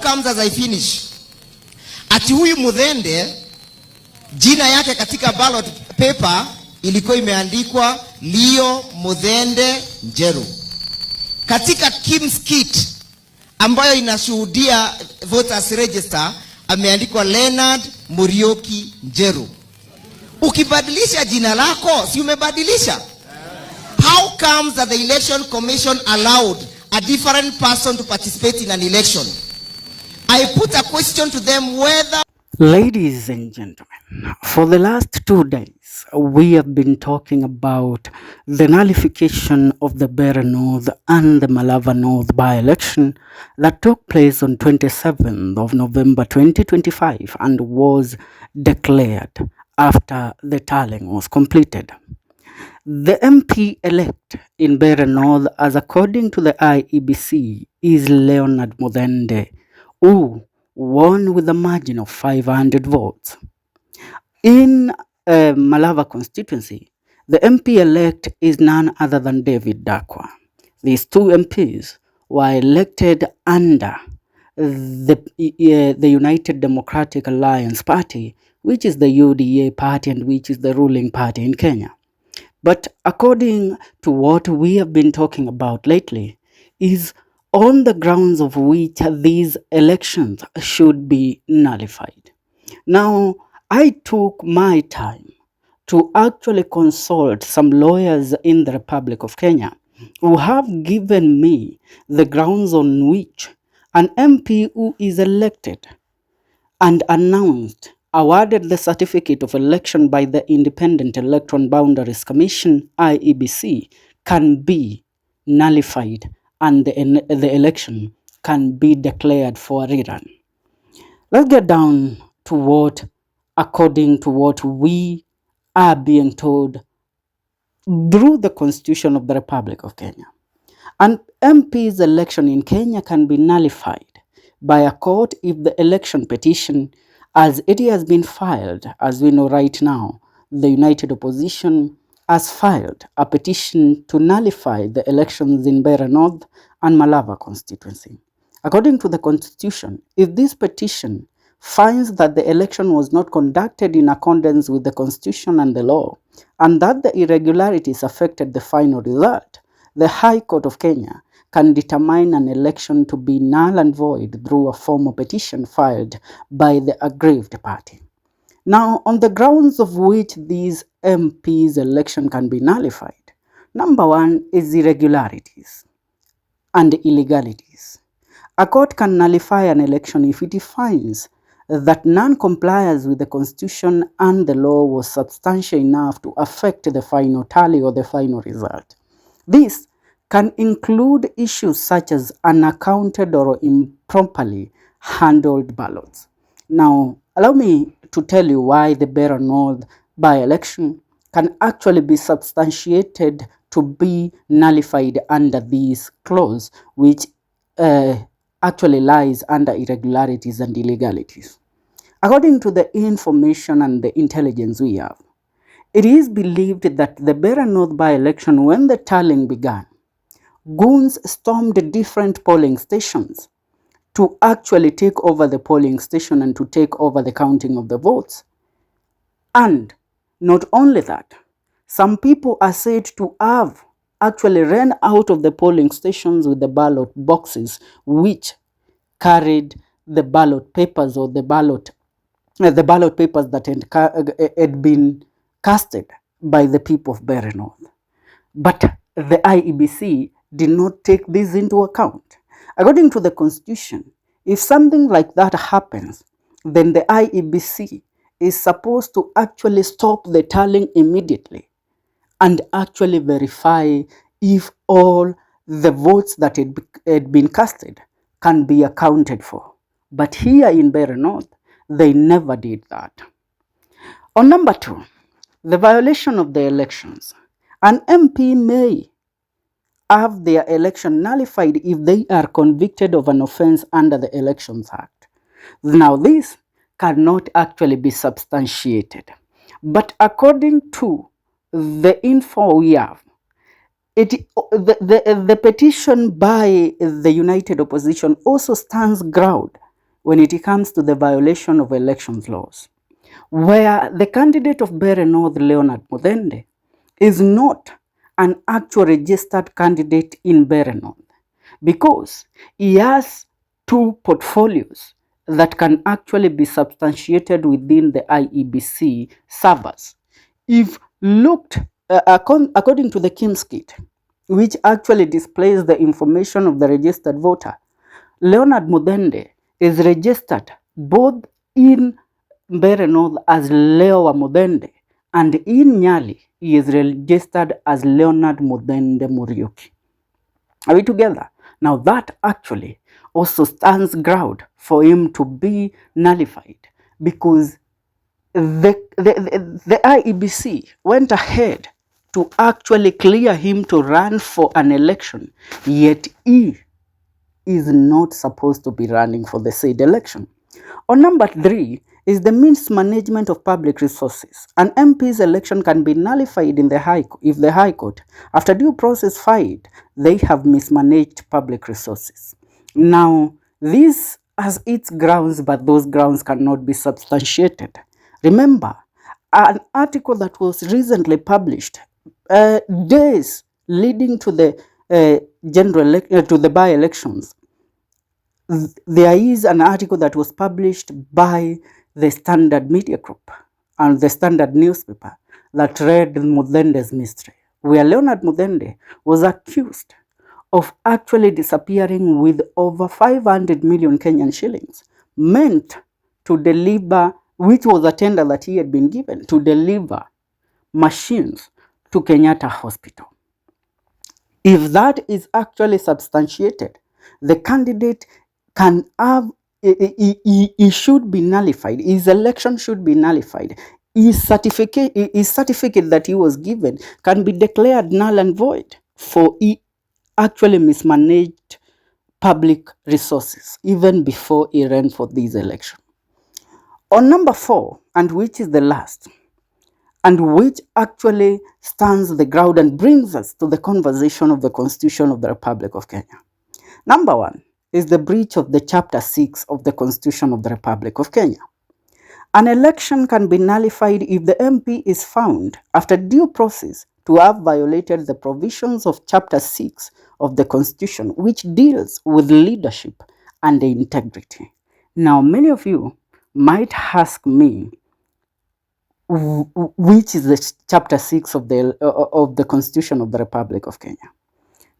comes as I finish, ati huyu Muthende jina yake katika ballot paper ilikuwa imeandikwa Leo Muthende Njeru. Katika Kim's kit ambayo inashuhudia voters register ameandikwa Leonard Murioki Njeru. Ukibadilisha jina lako, si umebadilisha? How comes that the election commission allowed a different person to participate in an election? I put a question to them whether... Ladies and gentlemen, for the last 2 days, we have been talking about the nullification of the Mbeere North and the Malava North by-election that took place on 27th of November 2025 and was declared after the tallying was completed. The MP-elect in Mbeere North, as according to the IEBC, is Leonard Muthende, who won with a margin of 500 votes. In Malava constituency, the MP-elect is none other than David Dakwa. These two MPs were elected under the United Democratic Alliance Party, which is the UDA party and which is the ruling party in Kenya. But according to what we have been talking about lately, is on the grounds of which these elections should be nullified. Now, I took my time to actually consult some lawyers in the Republic of Kenya who have given me the grounds on which an MP who is elected and announced, awarded the certificate of election by the Independent Electoral Boundaries Commission, IEBC, can be nullified and the election can be declared for a rerun. Let's get down to what, according to what we are being told through the Constitution of the Republic of Kenya. An MP's election in Kenya can be nullified by a court if the election petition, as it has been filed, as we know right now, the United Opposition has filed a petition to nullify the elections in Mbeere North and Malava constituency. According to the Constitution, if this petition finds that the election was not conducted in accordance with the Constitution and the law, and that the irregularities affected the final result, the High Court of Kenya can determine an election to be null and void through a formal petition filed by the aggrieved party. Now, on the grounds of which these MPs' election can be nullified, number one is irregularities and illegalities. A court can nullify an election if it finds that non-compliance with the Constitution and the law was substantial enough to affect the final tally or the final result. This can include issues such as unaccounted or improperly handled ballots. Now, allow me to tell you why the Mbeere North by-election can actually be substantiated to be nullified under this clause, which actually lies under irregularities and illegalities. According to the information and the intelligence we have, it is believed that the Mbeere North by-election, when the tallying began, goons stormed different polling stations to actually take over the polling station and to take over the counting of the votes. And not only that, some people are said to have actually ran out of the polling stations with the ballot boxes which carried the ballot papers or the ballot papers that had been casted by the people of Mbeere North. But the IEBC did not take this into account. According to the Constitution, if something like that happens, then the IEBC is supposed to actually stop the tallying immediately and actually verify if all the votes that had been casted can be accounted for. But here in Mbeere North, they never did that. On number two, the violation of the elections. An MP may have their election nullified if they are convicted of an offense under the Elections Act. Now, this cannot actually be substantiated. But according to the info we have, the petition by the United Opposition also stands ground when it comes to the violation of elections laws, where the candidate of Mbeere North, Leonard Muthende, is not an actual registered candidate in Mbeere North, because he has two portfolios that can actually be substantiated within the IEBC servers. If looked according to the KIMS kit, which actually displays the information of the registered voter, Leonard Muthende is registered both in Mbeere North as Leo Wamuthende, and in Nyali he is registered as Leonard Muthende Muriuki. Are we together? Now that actually also stands ground for him to be nullified, because the IEBC went ahead to actually clear him to run for an election, yet he is not supposed to be running for the said election. On number 3 is the mismanagement of public resources. An MP's election can be nullified in the if the High Court, after due process, find they have mismanaged public resources. Now, this has its grounds, but those grounds cannot be substantiated. Remember, an article that was recently published days leading to the to the by-elections, there is an article that was published by the Standard Media Group and the Standard newspaper that read Muthende's mystery, where Leonard Muthende was accused of actually disappearing with over 500 million Kenyan shillings, meant to deliver, which was a tender that he had been given to deliver machines to Kenyatta Hospital. If that is actually substantiated, the candidate can have, he should be nullified. His election should be nullified. His certificate that he was given can be declared null and void, for he actually mismanaged public resources even before he ran for this election. On number 4, and which is the last, and which actually stands the ground and brings us to the conversation of the Constitution of the Republic of Kenya. Number 1 is the breach of the Chapter 6 of the Constitution of the Republic of Kenya. An election can be nullified if the MP is found, after due process, to have violated the provisions of Chapter 6 of the Constitution, which deals with leadership and integrity. Now, many of you might ask me, which is the Chapter 6 of the Constitution of the Republic of Kenya?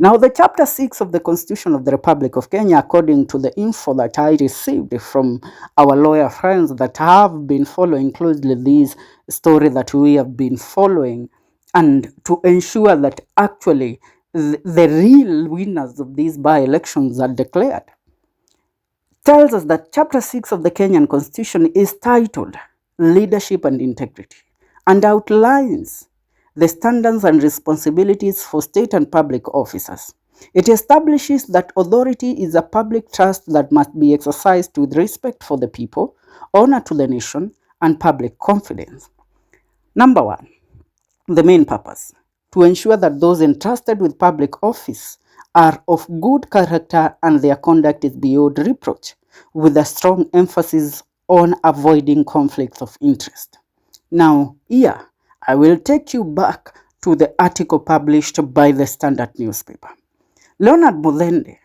Now, the Chapter 6 of the Constitution of the Republic of Kenya, according to the info that I received from our lawyer friends that have been following closely this story that we have been following, and to ensure that actually the real winners of these by-elections are declared, tells us that Chapter 6 of the Kenyan Constitution is titled Leadership and Integrity, and outlines the standards and responsibilities for state and public officers. It establishes that authority is a public trust that must be exercised with respect for the people, honor to the nation, and public confidence. Number 1, the main purpose: to ensure that those entrusted with public office are of good character and their conduct is beyond reproach, with a strong emphasis on avoiding conflicts of interest. Now, here, I will take you back to the article published by the Standard newspaper. Leonard Muthende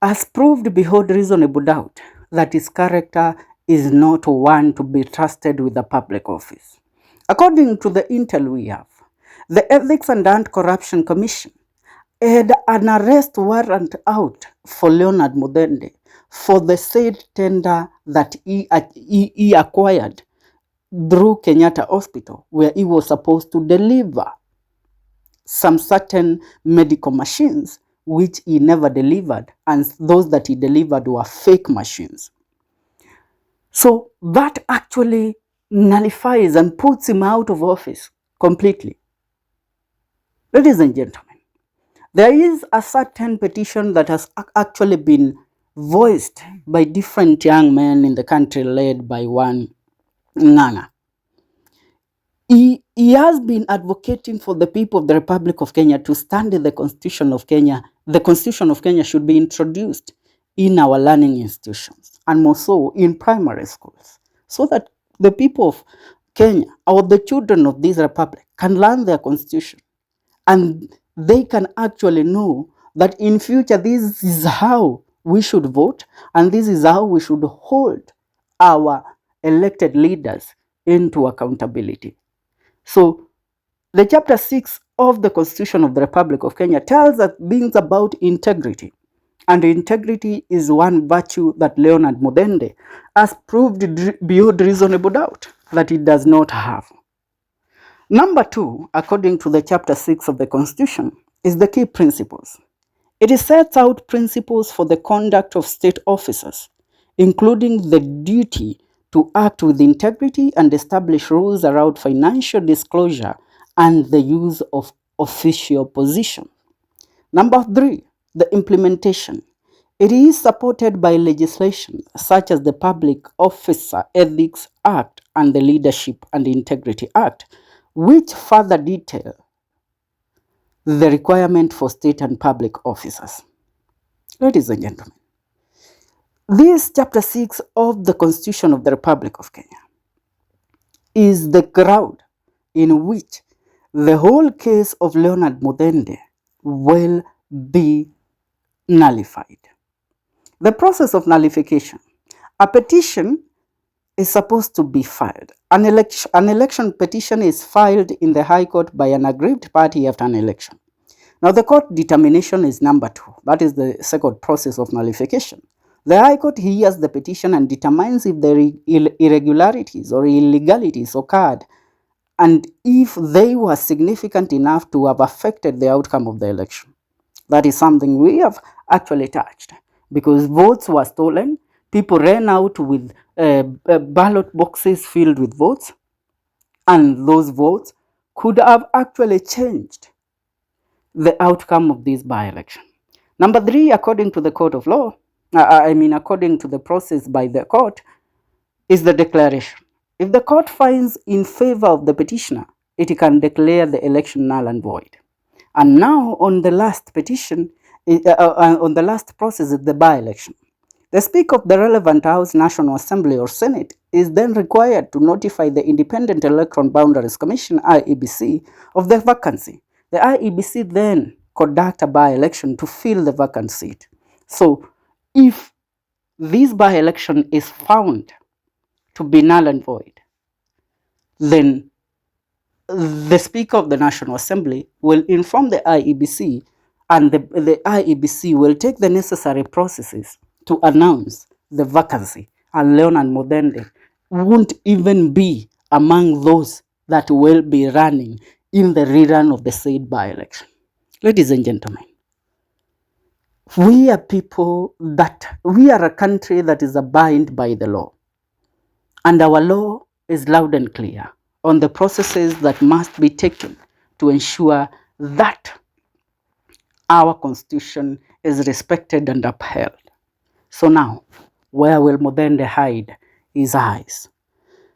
has proved beyond reasonable doubt that his character is not one to be trusted with a public office. According to the intel we have, the Ethics and Anti-Corruption Commission had an arrest warrant out for Leonard Muthende for the said tender that he acquired through Kenyatta Hospital, where he was supposed to deliver some certain medical machines, which he never delivered, and those that he delivered were fake machines. So that actually nullifies and puts him out of office completely. Ladies and gentlemen, there is a certain petition that has actually been voiced by different young men in the country, led by one Ng'ang'a. He has been advocating for the people of the Republic of Kenya to stand in the Constitution of Kenya. The Constitution of Kenya should be introduced in our learning institutions. and more so in primary schools, so that the people of Kenya or the children of this republic can learn their constitution, and they can actually know that in future this is how we should vote, and this is how we should hold our elected leaders into accountability. So the chapter 6 of the Constitution of the Republic of Kenya tells us things about integrity. And integrity is one virtue that Leonard Muthende has proved beyond reasonable doubt that it does not have. Number 2, according to the chapter 6 of the Constitution, is the key principles. It sets out principles for the conduct of state officers, including the duty to act with integrity and establish rules around financial disclosure and the use of official position. Number 3, the implementation. It is supported by legislation such as the Public Officer Ethics Act and the Leadership and Integrity Act, which further detail the requirement for state and public officers. Ladies and gentlemen, this chapter 6 of the Constitution of the Republic of Kenya is the ground in which the whole case of Leonard Muthende will be nullified. The process of nullification. A petition is supposed to be filed. An election petition is filed in the High Court by an aggrieved party after an election. Now, the court determination is number 2. That is the second process of nullification. The High Court hears the petition and determines if there are irregularities or illegalities occurred, and if they were significant enough to have affected the outcome of the election. That is something we have actually touched, because votes were stolen. People ran out with ballot boxes filled with votes, and those votes could have actually changed the outcome of this by-election. Number 3, according to the court of law, according to the process by the court, is the declaration. If the court finds in favor of the petitioner, it can declare the election null and void. And now on the last petition, on the last process is the by-election. The Speaker of the relevant House, National Assembly or Senate is then required to notify the Independent Electoral Boundaries Commission, IEBC, of the vacancy. The IEBC then conduct a by-election to fill the vacant seat. So if this by-election is found to be null and void, then the Speaker of the National Assembly will inform the IEBC, and the IEBC will take the necessary processes to announce the vacancy, and Leonard Muthende won't even be among those that will be running in the rerun of the said by-election. Ladies and gentlemen, we are a country that is abided by the law, and our law is loud and clear on the processes that must be taken to ensure that our constitution is respected and upheld. So now, where will Muthende hide his eyes?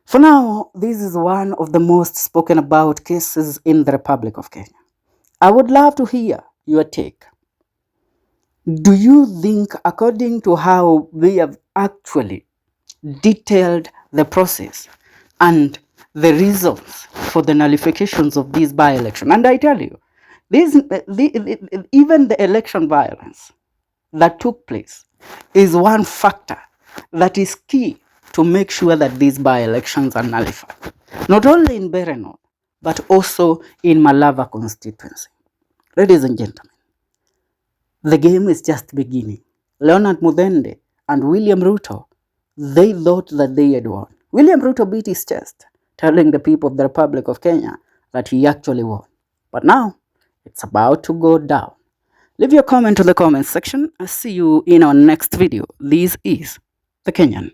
For now, this is one of the most spoken about cases in the Republic of Kenya. I would love to hear your take. Do you think, according to how we have actually detailed the process and the reasons for the nullifications of these by-election, and I tell you, even the election violence that took place is one factor that is key to make sure that these by-elections are nullified, not only in Mbeere North, but also in Malava constituency. Ladies and gentlemen, the game is just beginning. Leonard Muthende and William Ruto, they thought that they had won. William Ruto beat his chest, telling the people of the Republic of Kenya that he actually won. But now, it's about to go down. Leave your comment in the comment section. I'll see you in our next video. This is The Kenyan.